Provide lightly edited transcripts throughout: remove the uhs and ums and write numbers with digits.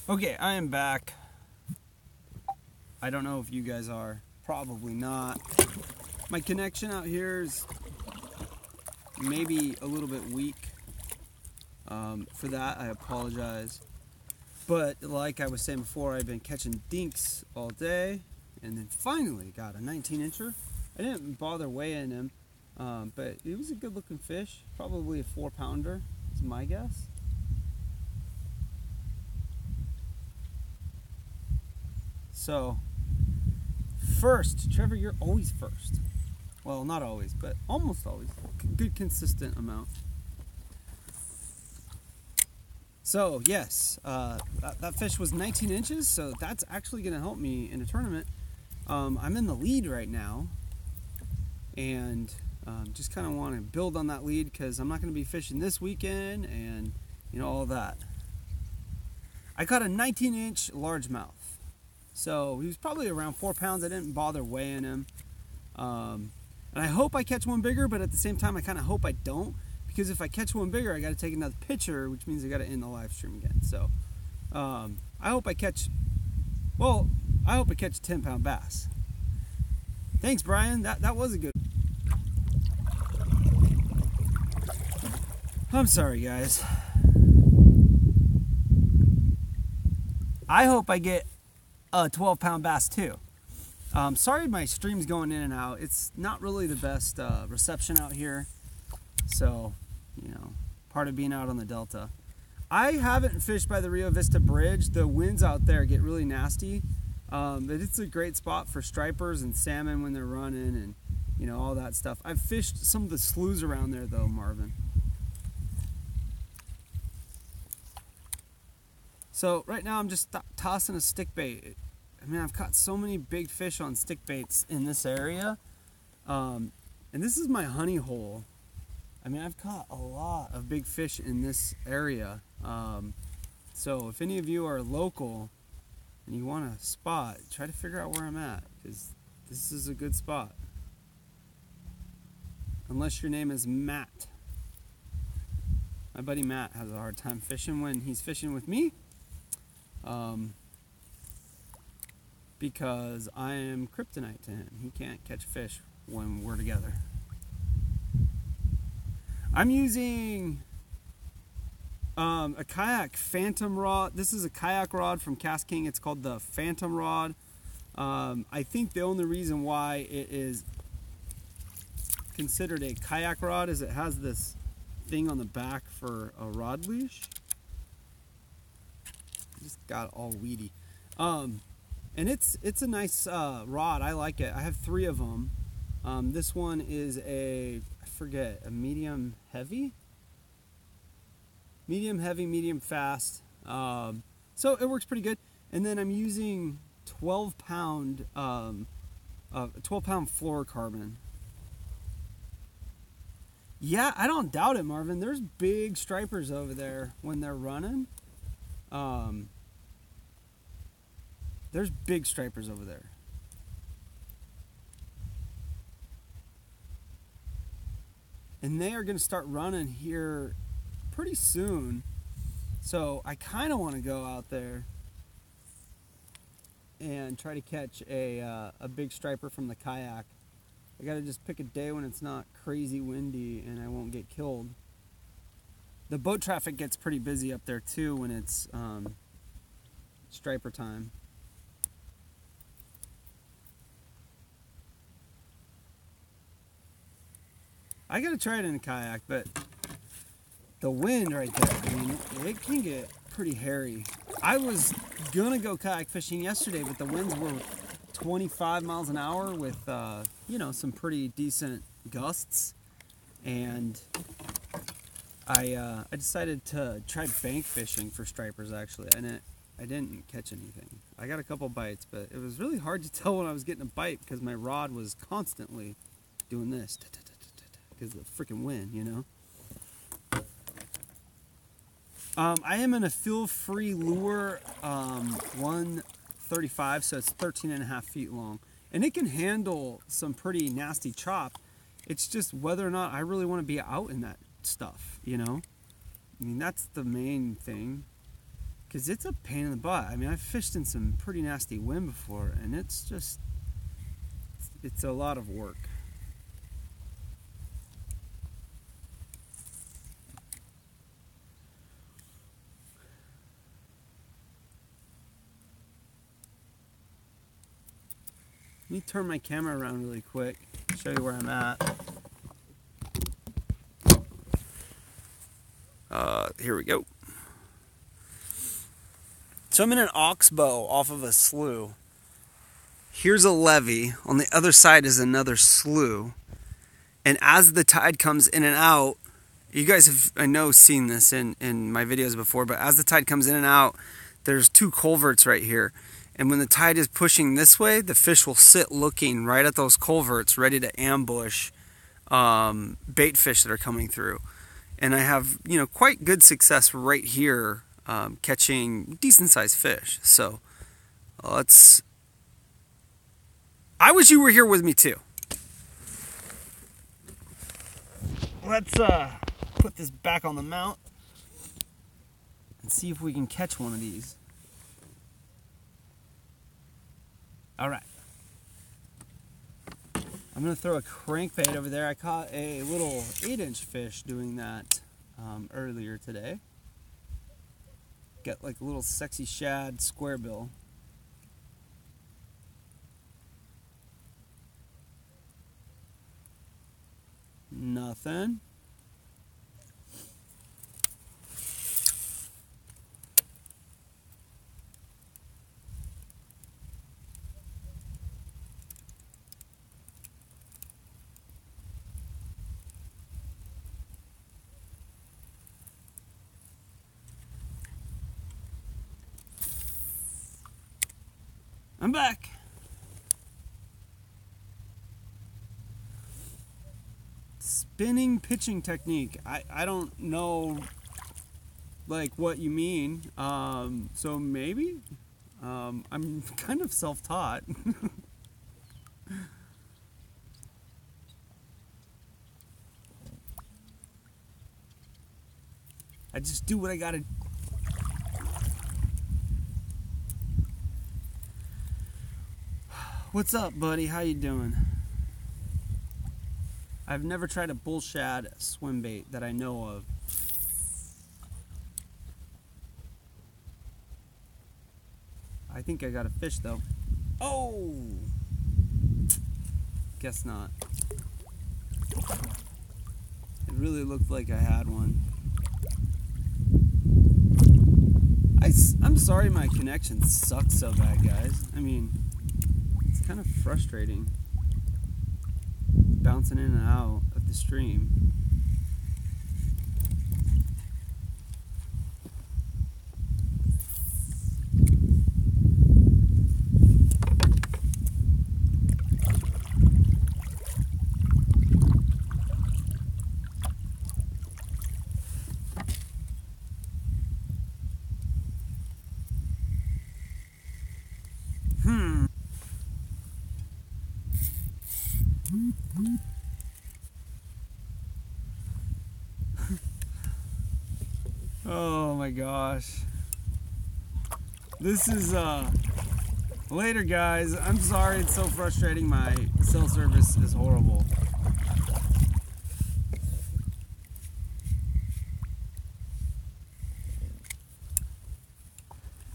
Okay, I am back. I don't know if you guys are. Probably not. My connection out here is maybe a little bit weak. For that, I apologize. But like I was saying before, I've been catching dinks all day, and then finally got a 19-incher. I didn't bother weighing him, but it was a good-looking fish. Probably a 4-pounder, is my guess. So, first, Trevor, you're always first. Well, not always, but almost always. Good, consistent amount. So, yes, that fish was 19 inches, so that's actually going to help me in a tournament. I'm in the lead right now, and just kind of want to build on that lead because I'm not going to be fishing this weekend and, you know, all that. I caught a 19-inch largemouth. So he was probably around 4 pounds. I didn't bother weighing him. And I hope I catch one bigger, but at the same time, I kind of hope I don't. Because if I catch one bigger, I got to take another picture, which means I got to end the live stream again. So I hope I catch, well, I hope I catch a 10-pound bass. Thanks, Brian. That was a good. I'm sorry, guys. I hope I get a 12-pound bass too. Sorry my stream's going in and out. It's not really the best reception out here. So, you know, part of being out on the Delta. I haven't fished by the Rio Vista Bridge. The winds out there get really nasty. But it's a great spot for stripers and salmon when they're running and, you know, all that stuff. I've fished some of the sloughs around there though, Marvin. So right now I'm just tossing a stick bait. I mean, I've caught so many big fish on stick baits in this area. And this is my honey hole. I mean, I've caught a lot of big fish in this area. So if any of you are local and you want a spot, try to figure out where I'm at, because this is a good spot. Unless your name is Matt. My buddy Matt has a hard time fishing when he's fishing with me. Because I am kryptonite to him. He can't catch fish when we're together. I'm using a kayak Phantom rod. This is a kayak rod from KastKing. It's called the Phantom rod. I think the only reason why it is considered a kayak rod is it has this thing on the back for a rod leash. Just got all weedy. And it's a nice rod. I like it. I have 3 of them. This one is a, I forget, a medium heavy? Medium heavy, medium fast. So it works pretty good. And then I'm using 12-pound fluorocarbon. Yeah, I don't doubt it, Marvin. There's big stripers over there when they're running. There's big stripers over there. And they are going to start running here pretty soon. So I kind of want to go out there and try to catch a big striper from the kayak. I got to just pick a day when it's not crazy windy and I won't get killed. The boat traffic gets pretty busy up there too when it's striper time. I gotta try it in a kayak, but the wind right there, I mean, it can get pretty hairy. I was gonna go kayak fishing yesterday, but the winds were 25 miles an hour with, you know, some pretty decent gusts. And I decided to try bank fishing for stripers, actually. And I didn't catch anything. I got a couple bites, but it was really hard to tell when I was getting a bite because my rod was constantly doing this. Because of the freaking wind, you know. I am in a feel-free lure 135, so it's 13.5 feet long. And it can handle some pretty nasty chop. It's just whether or not I really want to be out in that stuff, you know. I mean, that's the main thing. because it's a pain in the butt. I mean, I've fished in some pretty nasty wind before, and it's a lot of work. Let me turn my camera around really quick, show you where I'm at. Here we go. So I'm in an oxbow off of a slough. Here's a levee. On the other side is another slough. And as the tide comes in and out, you guys have, I know, seen this in my videos before, but as the tide comes in and out, there's two culverts right here. And when the tide is pushing this way, the fish will sit looking right at those culverts, ready to ambush bait fish that are coming through. And I have, you know, quite good success right here catching decent sized fish. So let's, I wish you were here with me too. Let's put this back on the mount and see if we can catch one of these. All right. I'm gonna throw a crankbait over there. I caught a little 8-inch fish doing that earlier today. Got like a little sexy shad square bill. Nothing. I'm back. Spinning pitching technique. I don't know like what you mean. So maybe I'm kind of self-taught. I just do what I gotta. What's up, buddy? How you doing? I've never tried a bull shad swim bait that I know of. I think I got a fish though. Oh! Guess not. It really looked like I had one. I'm sorry my connection sucks so bad, guys. I mean, it's kind of frustrating. Bouncing in and out of the stream. Oh my gosh. This is later, guys. I'm sorry it's so frustrating. My cell service is horrible.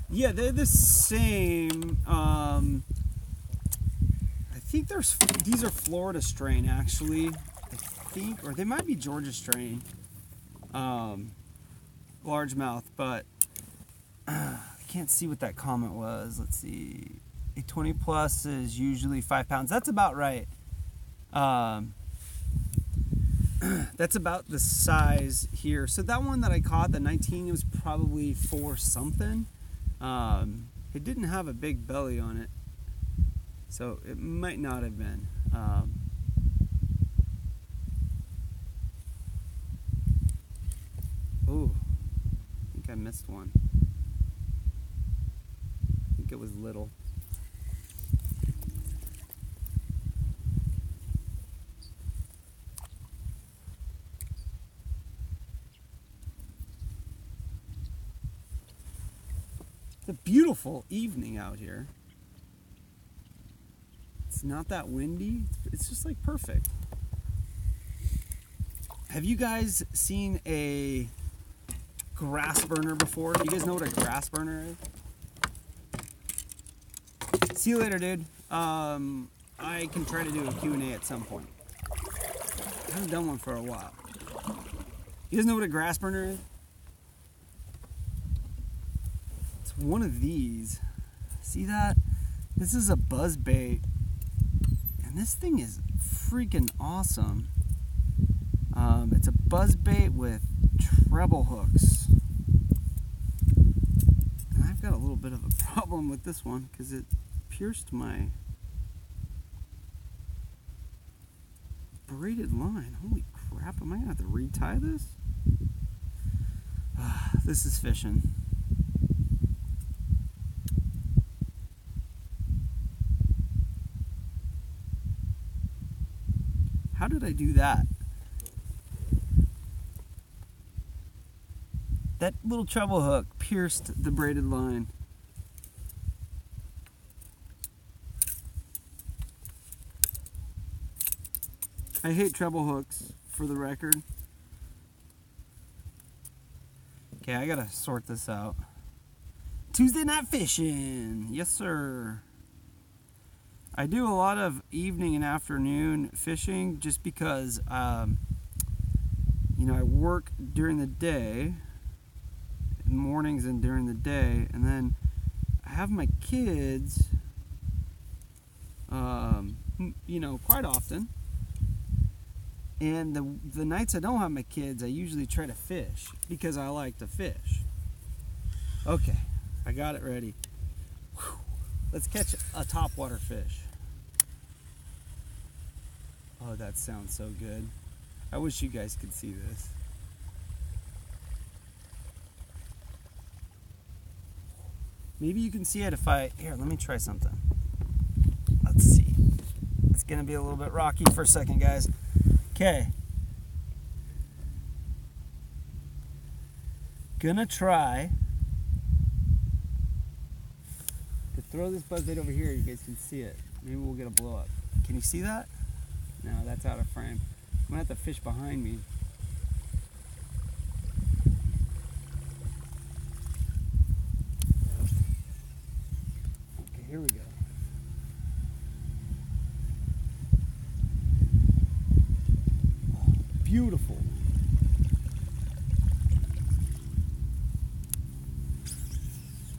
Yeah, they're the same. I think these are Florida strain actually. I think, or they might be Georgia strain. Largemouth, but I can't see what that comment was. Let's see. A 20 plus is usually 5 pounds. That's about right. That's about the size here. So that one that I caught, the 19, it was probably 4 something. It didn't have a big belly on it, so it might not have been. Ooh. I missed one. I think it was little. It's a beautiful evening out here. It's not that windy. It's just like perfect. Have you guys seen a grass burner before? Do you guys know what a grass burner is? See you later, dude. I can try to do a Q&A at some point. I haven't done one for a while. You guys know what a grass burner is? It's one of these. See that? This is a buzz bait. And this thing is freaking awesome. It's a buzz bait with treble hooks. And I've got a little bit of a problem with this one because it pierced my braided line. Holy crap, am I gonna have to retie this? This is fishing. How did I do that? That little treble hook pierced the braided line. I hate treble hooks, for the record. Okay, I gotta sort this out. Tuesday night fishing! Yes, sir. I do a lot of evening and afternoon fishing just because, you know, I work during the day, mornings and during the day, and then I have my kids, you know, quite often. And the nights I don't have my kids, I usually try to fish because I like to fish. Okay, I got it ready. Whew. Let's catch a topwater fish. Oh, that sounds so good. I wish you guys could see this. Maybe you can see it if I... Here, let me try something. Let's see. It's going to be a little bit rocky for a second, guys. Okay. Gonna try to throw this buzzbait over here. You guys can see it. Maybe we'll get a blow up. Can you see that? No, that's out of frame. I'm gonna have to fish behind me. Okay, here we go. Beautiful.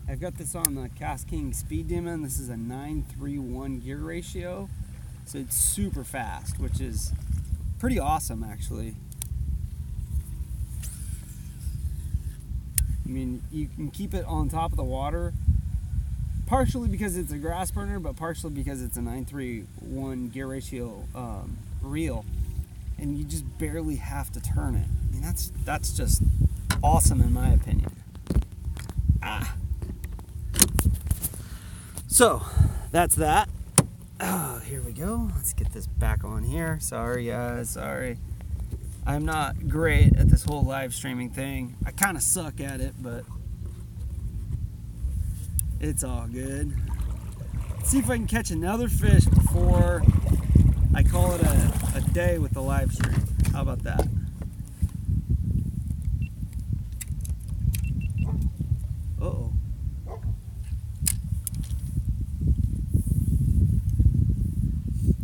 I've got this on the KastKing Speed Demon. This is a 9:3:1 gear ratio, so it's super fast, which is pretty awesome actually. I mean, you can keep it on top of the water, partially because it's a grass burner, but partially because it's a 9:3:1 gear ratio reel. And you just barely have to turn it. I mean, that's just awesome in my opinion. So, that's that. Oh, here we go. Let's get this back on here. Sorry, guys. Sorry. I'm not great at this whole live streaming thing. I kind of suck at it, but it's all good. Let's see if I can catch another fish before I call it a day with the live stream. How about that? Uh-oh.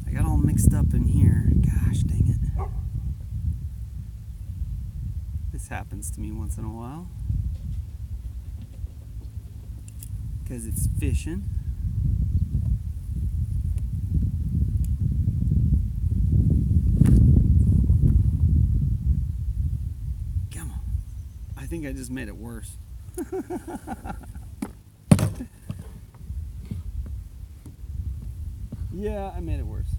I got all mixed up in here. Gosh, dang it. This happens to me once in a while. Because it's fishing. I think I just made it worse. Yeah, I made it worse.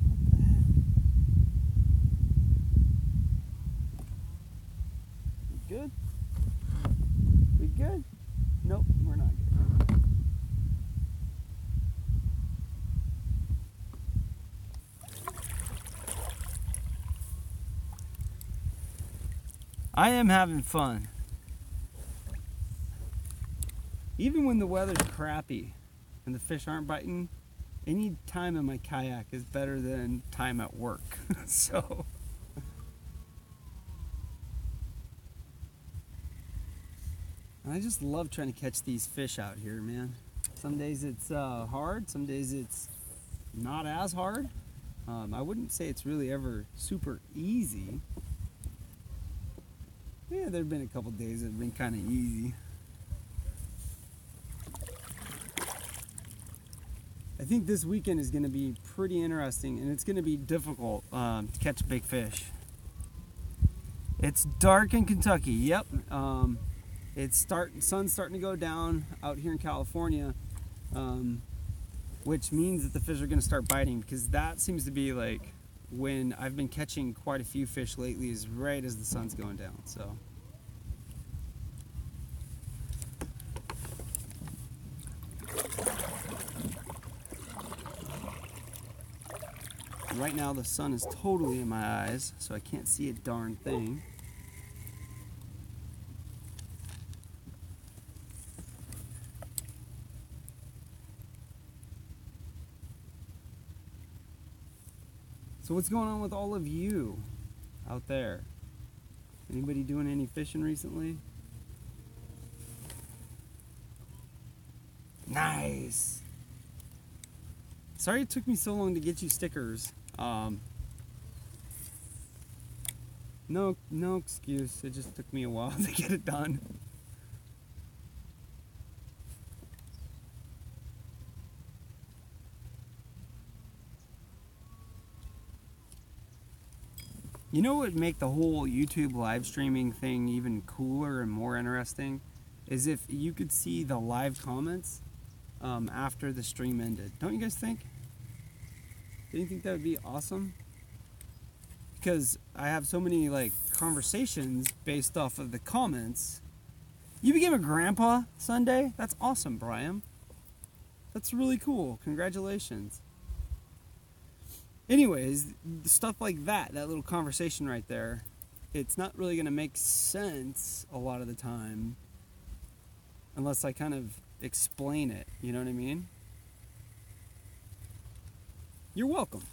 What the heck? We good? We good? Nope, we're not good. I am having fun. Even when the weather's crappy and the fish aren't biting, any time in my kayak is better than time at work. So I just love trying to catch these fish out here, man. Some days it's hard, some days it's not as hard. I wouldn't say it's really ever super easy. Yeah, there have been a couple days that have been kind of easy. I think this weekend is going to be pretty interesting, and it's going to be difficult to catch big fish. It's dark in Kentucky. Yep. Sun's starting to go down out here in California, which means that the fish are going to start biting, because that seems to be like when I've been catching quite a few fish lately, is right as the sun's going down. So right now the sun is totally in my eyes, so I can't see a darn thing. So what's going on with all of you out there? Anybody doing any fishing recently? Nice! Sorry it took me so long to get you stickers. No excuse. It just took me a while to get it done. You know what would make the whole YouTube live streaming thing even cooler and more interesting is if you could see the live comments after the stream ended. Don't you guys think? Don't you think that would be awesome? Because I have so many like conversations based off of the comments. You became a grandpa Sunday? That's awesome, Brian. That's really cool. Congratulations. Anyways, stuff like that little conversation right there, it's not really going to make sense a lot of the time unless I kind of explain it, you know what I mean? You're welcome.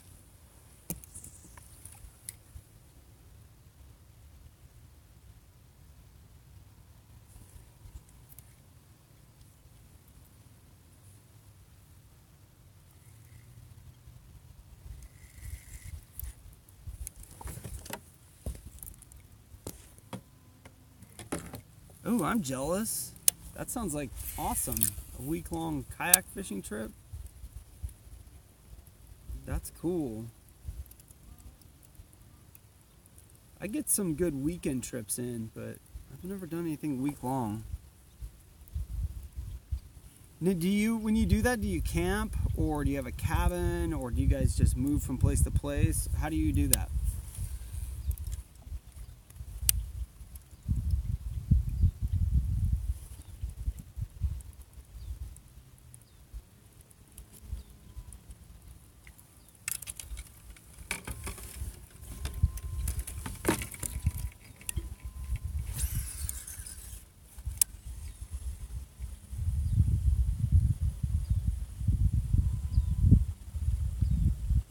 Ooh, I'm jealous. That sounds like awesome. A week-long kayak fishing trip. That's cool. I get some good weekend trips in, but I've never done anything week-long. Now, when you do that, do you camp, or do you have a cabin, or do you guys just move from place to place? How do you do that?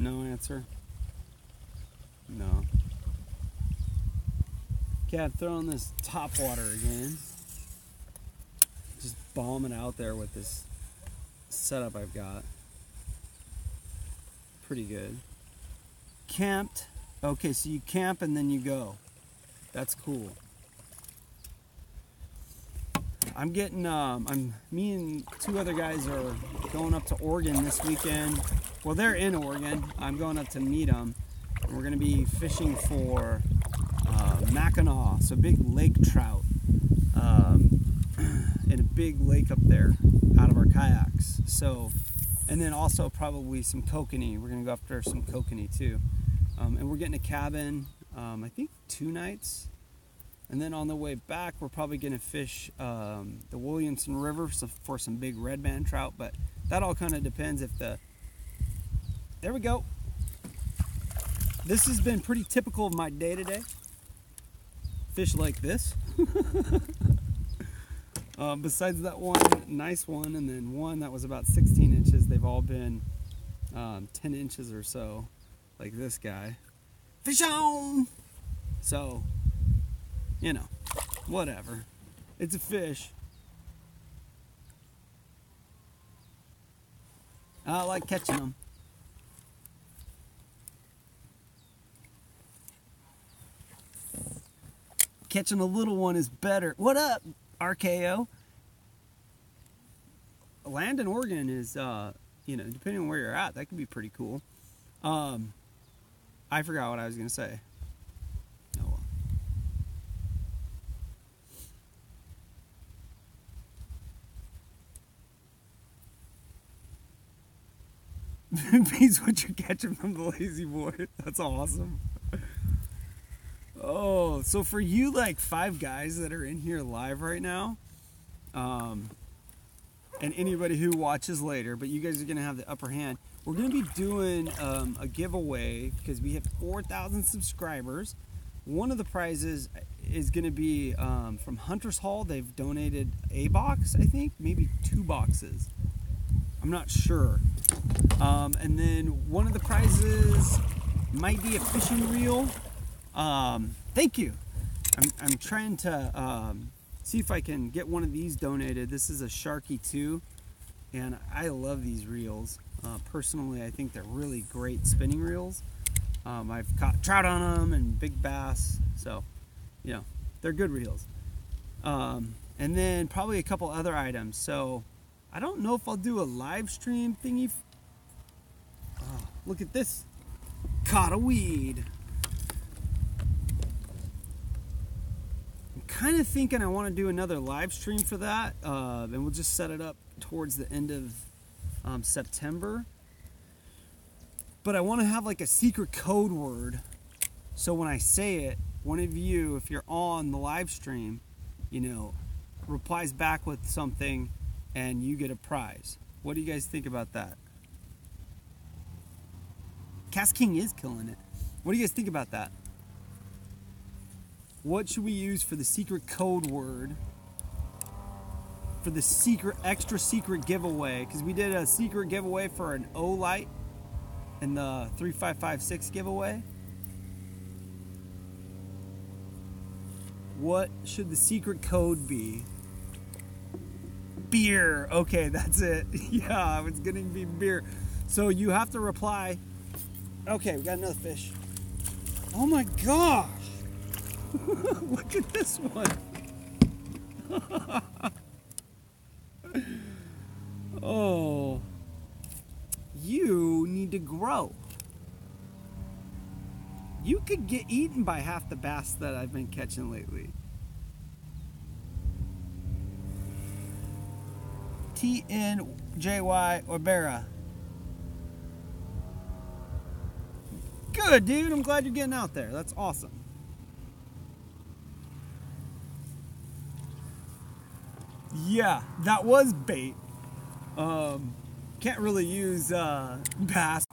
No answer. No. Okay, I'm throwing this top water again. Just bombing out there with this setup I've got. Pretty good. Camped. Okay, so you camp and then you go. That's cool. I'm getting, me and two other guys are going up to Oregon this weekend. Well, they're in Oregon. I'm going up to meet them. And we're going to be fishing for Mackinac, so big lake trout in a big lake up there out of our kayaks. So, and then also probably some kokanee. We're going to go after some kokanee too. And we're getting a cabin, I think 2 nights. And then on the way back, we're probably going to fish the Williamson River for some big red band trout. But that all kind of depends if the... There we go. This has been pretty typical of my day today. fish like this. Besides that one nice one, and then one that was about 16 inches, they've all been 10 inches or so, like this guy. Fish on! So, you know, whatever. It's a fish. I like catching them. Catching a little one is better. What up, RKO? Land in Oregon is, you know, depending on where you're at, that could be pretty cool. I forgot what I was going to say. Oh well. Beats what you're catching from the lazy boy. That's awesome. Oh, so for you like 5 guys that are in here live right now, and anybody who watches later, but you guys are going to have the upper hand. We're going to be doing a giveaway because we have 4,000 subscribers. One of the prizes is going to be from Hunter's Hall. They've donated a box, I think, maybe 2 boxes. I'm not sure. And then one of the prizes might be a fishing reel. Thank you. I'm trying to see if I can get one of these donated. This is a Sharky 2, and I love these reels. Personally, I think they're really great spinning reels. I've caught trout on them and big bass, so you know they're good reels. And then probably a couple other items. So I don't know if I'll do a live stream thingy. Oh, look at this. Caught a weed. I'm kind of thinking I want to do another live stream for that, and we'll just set it up towards the end of September. But I want to have like a secret code word, so when I say it, one of you, if you're on the live stream, you know, replies back with something and you get a prize. What do you guys think about that? KastKing is killing it. What do you guys think about that? What should we use for the secret code word for the secret, extra secret giveaway? Because we did a secret giveaway for an O-Light in the 3556 giveaway. What should the secret code be? Beer. Okay, that's it. Yeah, it's gonna be beer. So you have to reply. Okay, we got another fish. Oh my gosh! Look at this one. Oh, you need to grow. You could get eaten by half the bass that I've been catching lately. TNJY Orbera. Good, dude. I'm glad you're getting out there. That's awesome. Yeah, that was bait. Can't really use bass